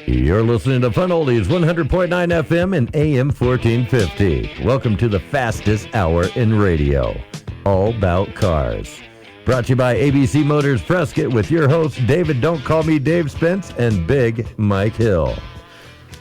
You're listening to Fun Oldies 100.9 FM and AM 1450. Welcome to the fastest hour in radio, All About Cars. Brought to you by ABC Motors Prescott with your hosts, David Don't Call Me Dave Spence and Big Mike Hill.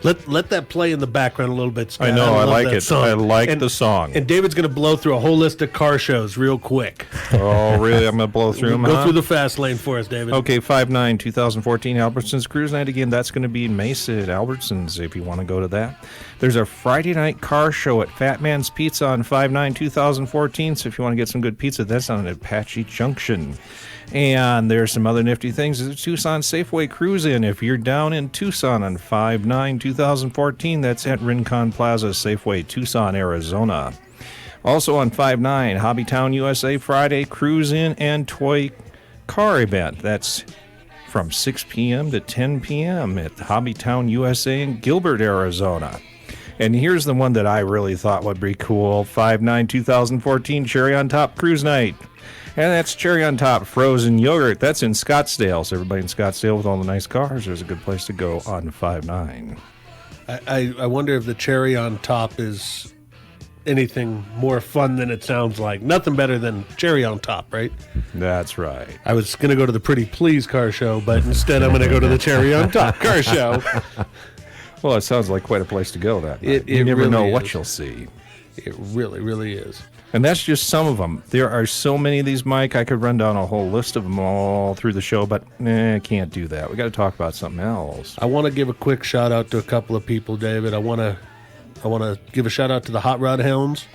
Let that play in the background a little bit, Scott. I know, I like it. Song. I like the song. And David's going to blow through a whole list of car shows real quick. Oh, really? I'm going to blow through them, Go through the fast lane for us, David. Okay, 5/9, 2014, Albertsons Cruise Night. Again, that's going to be in Mesa at Albertsons if you want to go to that. There's a Friday night car show at Fat Man's Pizza on 5/9, 2014. So if you want to get some good pizza, that's on Apache Junction. And there's some other nifty things. There's a Tucson Safeway Cruise-In. If you're down in Tucson on 5/9, 2014, that's at Rincon Plaza Safeway, Tucson, Arizona. Also on 5/9, Hobbytown USA Friday Cruise-In and Toy Car Event. That's from 6 p.m. to 10 p.m. at Hobbytown USA in Gilbert, Arizona. And here's the one that I really thought would be cool. 5/9, 2014, Cherry on Top Cruise Night. And that's Cherry on Top Frozen Yogurt. That's in Scottsdale. So everybody in Scottsdale with all the nice cars, there's a good place to go on 5/9. I wonder if the cherry on top is anything more fun than it sounds like. Nothing better than cherry on top, right? That's right. I was going to go to the Pretty Please car show, but instead I'm going to go to the cherry on top car show. Well, it sounds like quite a place to go that night. You never really know is. what you'll see. It really, really is. And that's just some of them. There are so many of these, Mike. I could run down a whole list of them all through the show, but I can't do that. We got to talk about something else. I want to give a quick shout out to a couple of people, David. I want to give a shout out to the Hot Rod Hounds,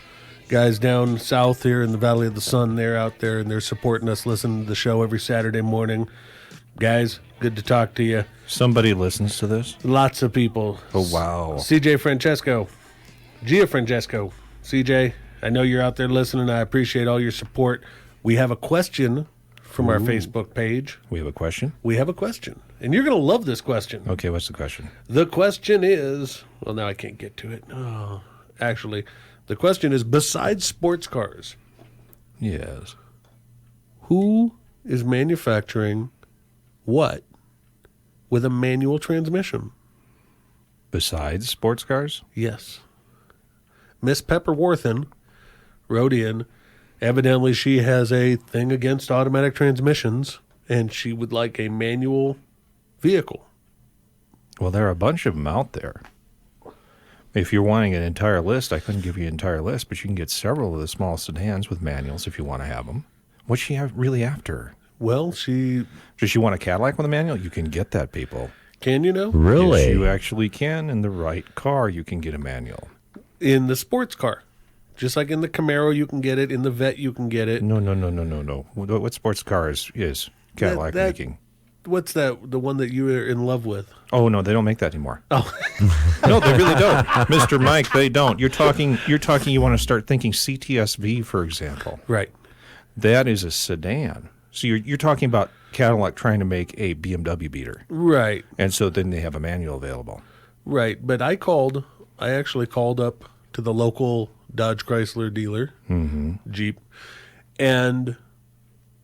guys down south here in the Valley of the Sun. They're out there and they're supporting us, listening to the show every Saturday morning. Guys, good to talk to you. Somebody listens to this? Lots of people. Oh, wow. CJ Francesco, Gia Francesco, CJ. I know you're out there listening. I appreciate all your support. We have a question from our Facebook page. We have a question? We have a question. And you're going to love this question. Okay, what's the question? The question is, well, now I can't get to it. Oh, actually, the question is, besides sports cars, Yes. who is manufacturing what with a manual transmission? Besides sports cars? Yes. Miss Pepperworthen wrote in, evidently she has a thing against automatic transmissions, and she would like a manual vehicle. Well, there are a bunch of them out there. If you're wanting an entire list, I couldn't give you an entire list, but you can get several of the small sedans with manuals if you want to have them. What's she really after? Well, Does she want a Cadillac with a manual? You can get that, people. can you know? Really? Yes, you actually can. In the right car, you can get a manual. In the sports car. Just like in the Camaro, you can get it. In the Vet, you can get it. No. What sports car is Cadillac That- making? What's that? The one that you were in love with? Oh, no, they don't make that anymore. Oh, No, they really don't. Mr. Mike, they don't. You're talking, you want to start thinking CTSV, for example. right. That is a sedan. So you're talking about Cadillac trying to make a BMW beater. Right. And so then they have a manual available. Right. But I actually called up to the local Dodge Chrysler dealer, Jeep, and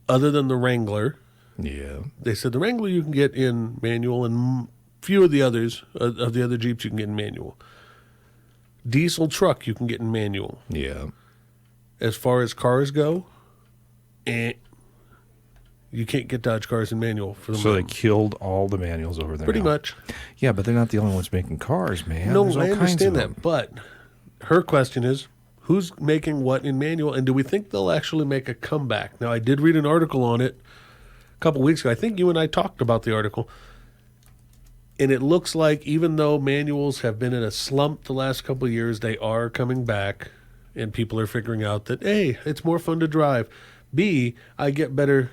other than the Wrangler, Yeah. they said the Wrangler you can get in manual, and few of the others, of the other Jeeps, you can get in manual. Diesel truck you can get in manual. Yeah. As far as cars go, you can't get Dodge cars in manual for the So they moment. killed all the manuals over there Pretty now. much. Yeah, but they're not the only ones making cars, man. No, There's all I kinds understand of that. them. But her question is, who's making what in manual, and do we think they'll actually make a comeback? Now, I did read an article on it a couple weeks ago. I think you and I talked about the article. And it looks like even though manuals have been in a slump the last couple of years, they are coming back, and people are figuring out that, A, it's more fun to drive. B, I get better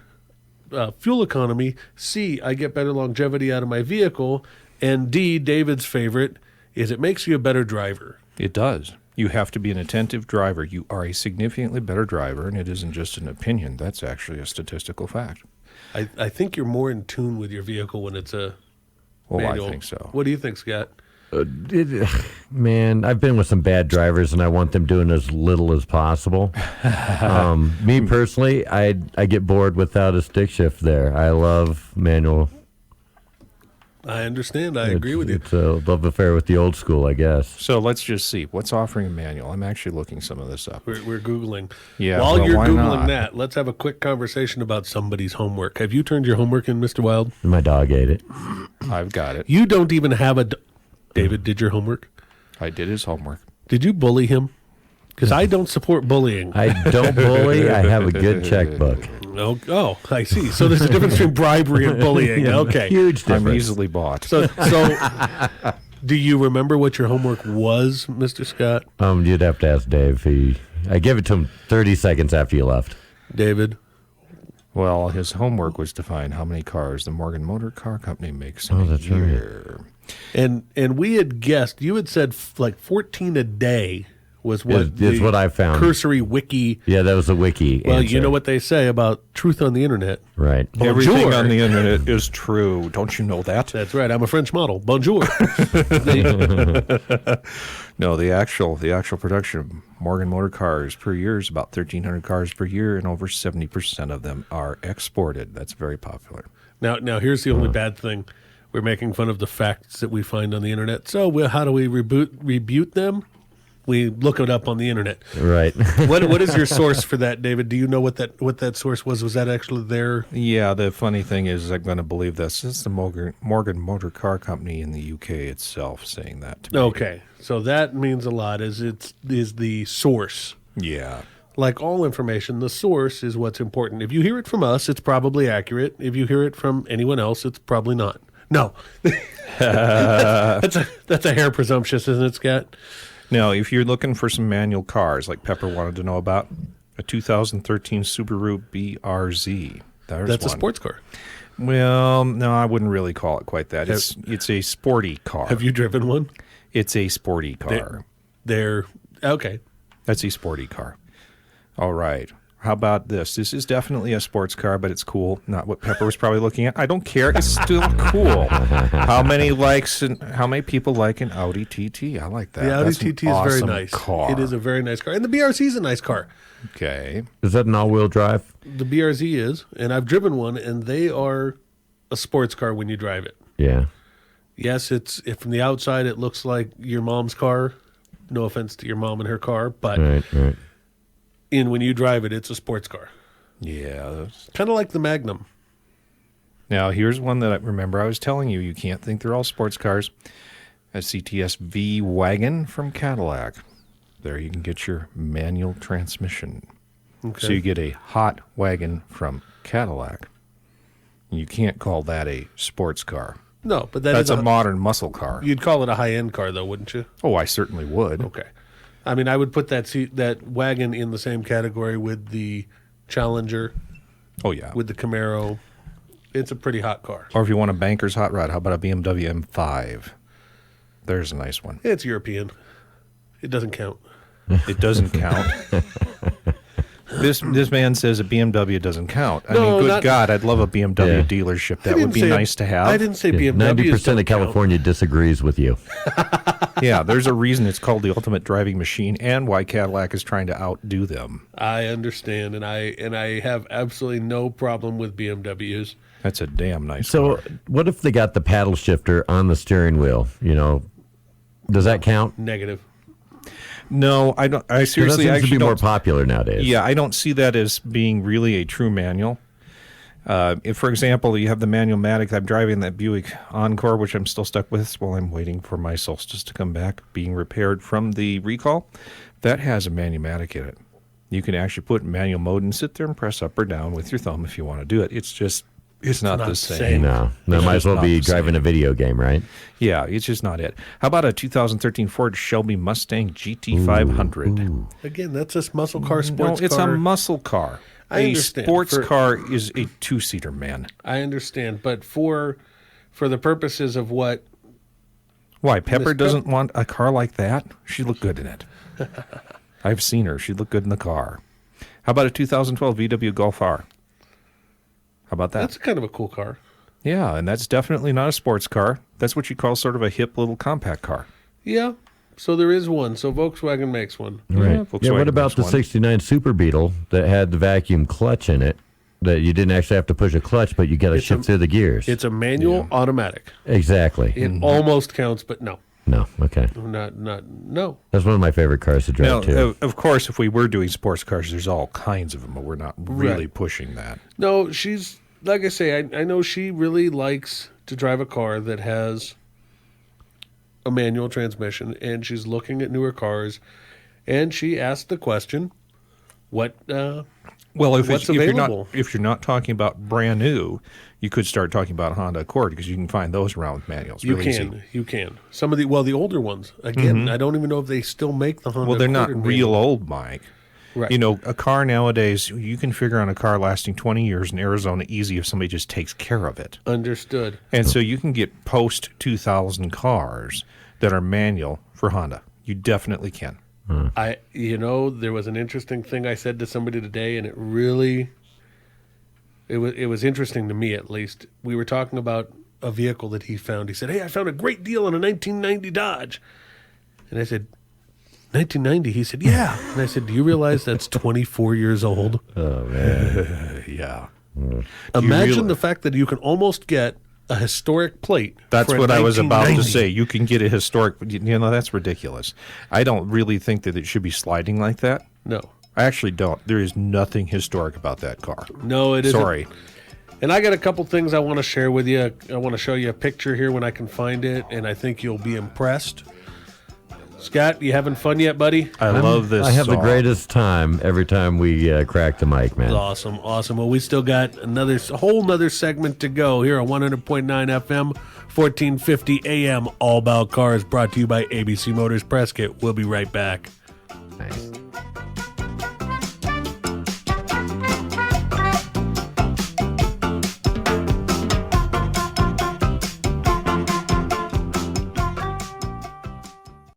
fuel economy. C, I get better longevity out of my vehicle. And D, David's favorite, is it makes you a better driver. It does. You have to be an attentive driver. You are a significantly better driver, and it isn't just an opinion. That's actually a statistical fact. I think you're more in tune with your vehicle when it's a Well, manual. I think so. What do you think, Scott? Man, I've been with some bad drivers, and I want them doing as little as possible. Me personally, I get bored without a stick shift there. I love manual. I understand. I agree with you. It's a love affair with the old school, I guess. So let's just see. What's offering a manual? I'm actually looking some of this up. We're Googling. Yeah, While well, you're why Googling not? that, let's have a quick conversation about somebody's homework. Have you turned your homework in, Mr. Wild? My dog ate it. I've got it. You don't even have a... David, did your homework? I did his homework. Did you bully him? Because I don't support bullying. I don't bully. I have a good checkbook. Oh, I see. So there's a difference between bribery and bullying. Okay. Huge difference. I'm easily bought. So do you remember what your homework was, Mr. Scott? You'd have to ask Dave. I gave it to him 30 seconds after you left. David? Well, his homework was to find how many cars the Morgan Motor Car Company makes in a year. And we had guessed, you had said like 14 a day was what Is what I found. Cursory wiki. Yeah, that was the wiki Well, answer. you know what they say about truth on the internet. Right. Everything Bonjour. on the internet is true. Don't you know that? That's right. I'm a French model. Bonjour. No, the actual production of Morgan Motor Cars per year is about 1,300 cars per year, and over 70% of them are exported. That's very popular. Now here's the only bad thing. We're making fun of the facts that we find on the internet. So how do we rebuke them? We look it up on the internet. Right. What is your source for that, David? Do you know what that source was? Was that actually there? Yeah, the funny thing is I'm going to believe this. This is the Morgan Motor Car Company in the UK itself saying that to me. Okay, so that means a lot. Is the source? Yeah. Like all information, the source is what's important. If you hear it from us, it's probably accurate. If you hear it from anyone else, it's probably not. No, that's a hair presumptuous, isn't it, Scott? Now, if you're looking for some manual cars, like Pepper wanted to know about, a 2013 Subaru BRZ. That's a sports car. Well, no, I wouldn't really call it quite that. It's a sporty car. Have you driven one? It's a sporty car. They're okay. That's a sporty car. All right. How about this? This is definitely a sports car, but it's cool. Not what Pepper was probably looking at. I don't care. It's still cool. How many people like an Audi TT? I like that. The Audi That's an TT is very awesome nice. car. It is a very nice car, and the BRZ is a nice car. Okay. Is that an all-wheel drive? The BRZ is, and I've driven one, and they are a sports car when you drive it. Yeah. Yes, if from the outside it looks like your mom's car. No offense to your mom and her car, but Right. when you drive it, it's a sports car. Yeah. Kind of like the Magnum. Now, here's one that I remember I was telling you. You can't think they're all sports cars. A CTS V wagon from Cadillac. There you can get your manual transmission. Okay. So you get a hot wagon from Cadillac. You can't call that a sports car. No, but That's a modern muscle car. You'd call it a high-end car, though, wouldn't you? Oh, I certainly would. Okay. I mean, I would put that wagon in the same category with the Challenger, Oh, yeah. with the Camaro. It's a pretty hot car. Or if you want a banker's hot rod, how about a BMW M5? There's a nice one. It's European. It doesn't count. It doesn't count. This man says a BMW doesn't count. I No, mean, good not- God, I'd love a BMW Yeah. dealership. That would be nice to have. I didn't say BMW. 90% of California disagrees with you. Yeah, there's a reason it's called the ultimate driving machine and why Cadillac is trying to outdo them. I understand, and I have absolutely no problem with BMWs. That's a damn nice So car. what if they got the paddle shifter on the steering wheel? Does that count? Negative. No, I don't. I 'Cause seriously that seems to actually be more don't. popular nowadays. Yeah, I don't see that as being really a true manual. If, for example, you have the manual-matic, I'm driving that Buick Encore, which I'm still stuck with while I'm waiting for my Solstice to come back, being repaired from the recall. That has a manual-matic in it. You can actually put manual mode and sit there and press up or down with your thumb if you want to do it. It's not the same. No, might as well not be the same. driving a video game, right? Yeah, it's just not it. How about a 2013 Ford Shelby Mustang GT500? Again, that's a muscle car, No, sports it's car. a muscle car. I A understand. sports For- car is a two-seater, man. I understand, but for the purposes of what Why, Pepper Miss doesn't want a car like that? She looked good in it. I've seen her. She looked good in the car. How about a 2012 VW Golf R? How about that? that's kind of a cool car. Yeah, and that's definitely not a sports car. That's what you call sort of a hip little compact car. Yeah. So there is one. So Volkswagen makes one. Right. Volkswagen What about makes the one. 69 Super Beetle that had the vacuum clutch in it? that you didn't actually have to push a clutch, but you got to shift through the gears. It's a manual automatic. Exactly. It almost counts, but no. No, okay. No. That's one of my favorite cars to drive, too. Of course, if we were doing sports cars, there's all kinds of them, but we're not really pushing that. No, she's, like I say, I know she really likes to drive a car that has a manual transmission, and she's looking at newer cars, and she asked the question, what's available? If you're not talking about brand new, you could start talking about Honda Accord because you can find those around with manuals. You can. Some of the older ones. Again, I don't even know if they still make the Honda. Well, they're not Accord real old, Mike. Right. You know, a car nowadays, you can figure out a car lasting 20 years in Arizona easy if somebody just takes care of it. Understood. And so you can get post 2000 cars that are manual for Honda. You definitely can. There was an interesting thing I said to somebody today, and it was interesting to me, at least. We were talking about a vehicle that he found. He said, "Hey, I found a great deal on a 1990 Dodge." And I said, 1990? He said, "Yeah." And I said, "Do you realize that's 24 years old?" Oh, man. Yeah. Imagine the fact that you can almost get a historic plate. That's for what I was about to 1990. say. You can get a historic, that's ridiculous. I don't really think that it should be sliding like that. No. I actually don't. There is nothing historic about that car. No, it isn't. Sorry. And I got a couple things I want to share with you. I want to show you a picture here when I can find it, and I think you'll be impressed. Scott, you having fun yet, buddy? I love this I have the song. greatest time every time we crack the mic, man. Awesome. Well, we still got a whole nother segment to go here on 100.9 FM, 1450 AM, All About Cars, brought to you by ABC Motors Prescott. We'll be right back. Nice.